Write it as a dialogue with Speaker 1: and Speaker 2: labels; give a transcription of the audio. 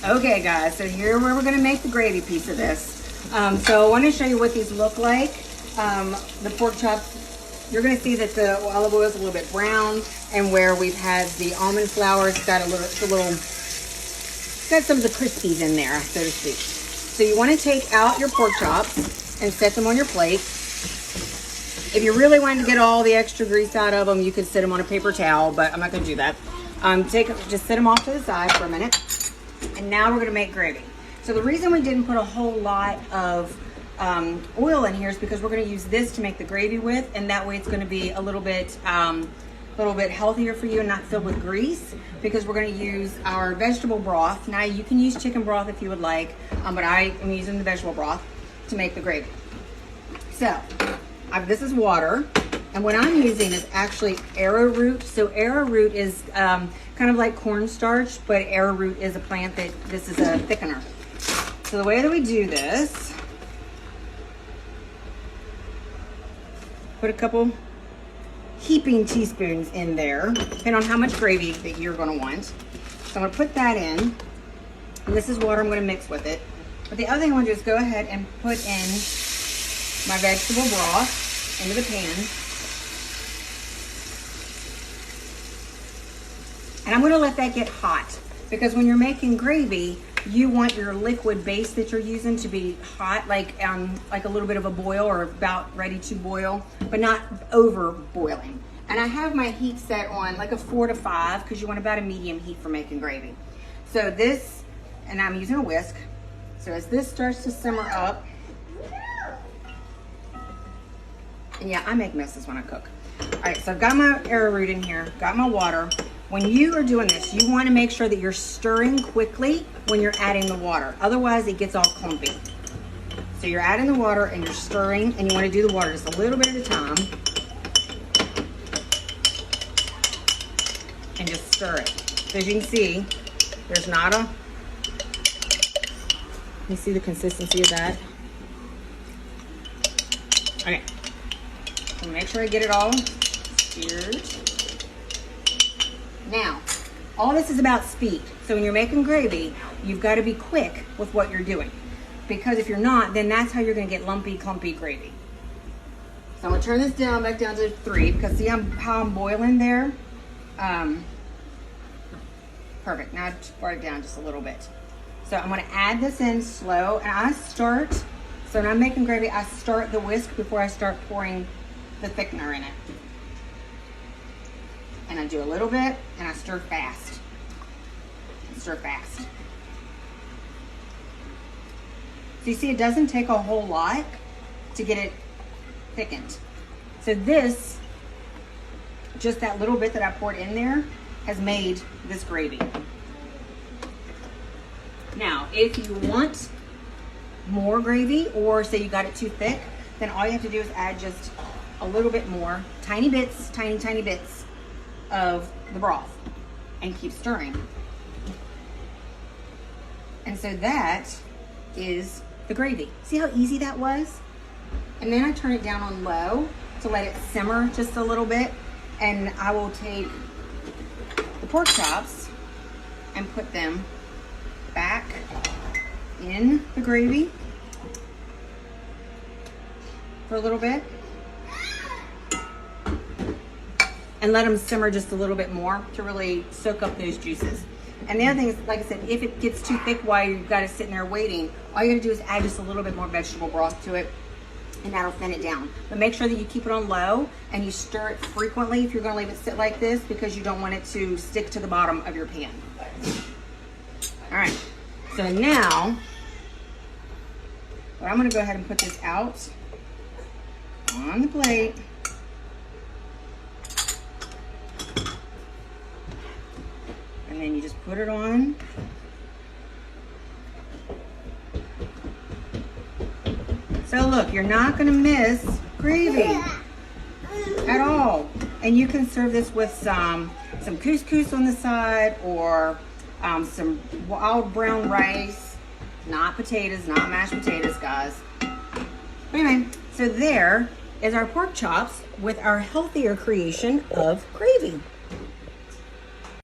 Speaker 1: Okay guys, so here where we're gonna make the gravy piece of this. So I want to show you what these look like. The pork chops, you're gonna see that the olive oil is a little bit brown, and where we've had the almond flour, it's got got some of the crispies in there, so to speak. So you want to take out your pork chops and set them on your plate. If you really wanted to get all the extra grease out of them, you could sit them on a paper towel, but I'm not going to do that. Just set them off to the side for a minute. And now we're going to make gravy. So the reason we didn't put a whole lot of oil in here is because we're going to use this to make the gravy with, and that way it's going to be a little bit healthier for you and not filled with grease, because we're going to use our vegetable broth. Now you can use chicken broth if you would like, but I am using the vegetable broth to make the gravy. So this is water, and what I'm using is actually arrowroot. So arrowroot is kind of like cornstarch, but arrowroot is a plant that this is a thickener. So the way that we do this, put a couple heaping teaspoons in there, depending on how much gravy that you're going to want. So I'm going to put that in, and this is water I'm going to mix with it. But the other thing I want to do is go ahead and put in my vegetable broth into the pan. And I'm going to let that get hot, because when you're making gravy, you want your liquid base that you're using to be hot, like a little bit of a boil or about ready to boil, but not over boiling. And I have my heat set on like a 4 to 5, because you want about a medium heat for making gravy. So this, and I'm using a whisk. So as this starts to simmer up, and yeah, I make messes when I cook. All right, so I've got my arrowroot in here, got my water. When you are doing this, you want to make sure that you're stirring quickly when you're adding the water. Otherwise, it gets all clumpy. So you're adding the water and you're stirring, and you want to do the water just a little bit at a time. And just stir it. So as you can see, there's not a... You see the consistency of that? Okay. So make sure I get it all stirred. Now, all this is about speed. So when you're making gravy, you've got to be quick with what you're doing. Because if you're not, then that's how you're going to get lumpy, clumpy gravy. So I'm going to turn this back down to 3, because see how I'm boiling there? Perfect. Now I brought it down just a little bit. So I'm going to add this in slow, and so when I'm making gravy, I start the whisk before I start pouring the thickener in it. And I do a little bit, and I stir fast. Stir fast. So you see, it doesn't take a whole lot to get it thickened. So this, just that little bit that I poured in there, has made this gravy. Now, if you want more gravy, or say you got it too thick, then all you have to do is add just a little bit more, tiny bits, tiny bits of the broth, and keep stirring. And so that is the gravy. See how easy that was? And then I turn it down on low to let it simmer just a little bit, and I will take the pork chops and put them back in the gravy for a little bit, and let them simmer just a little bit more to really soak up those juices. And the other thing is, like I said, if it gets too thick while you've got it sitting there waiting, all you gotta do is add just a little bit more vegetable broth to it, and that'll thin it down. But make sure that you keep it on low and you stir it frequently if you're gonna leave it sit like this, because you don't want it to stick to the bottom of your pan. All right, so now, I'm gonna go ahead and put this out on the plate. And then you just put it on. So look, you're not gonna miss gravy at all. And you can serve this with some couscous on the side, or some wild brown rice, not potatoes, not mashed potatoes, guys. But anyway, so there is our pork chops with our healthier creation of gravy.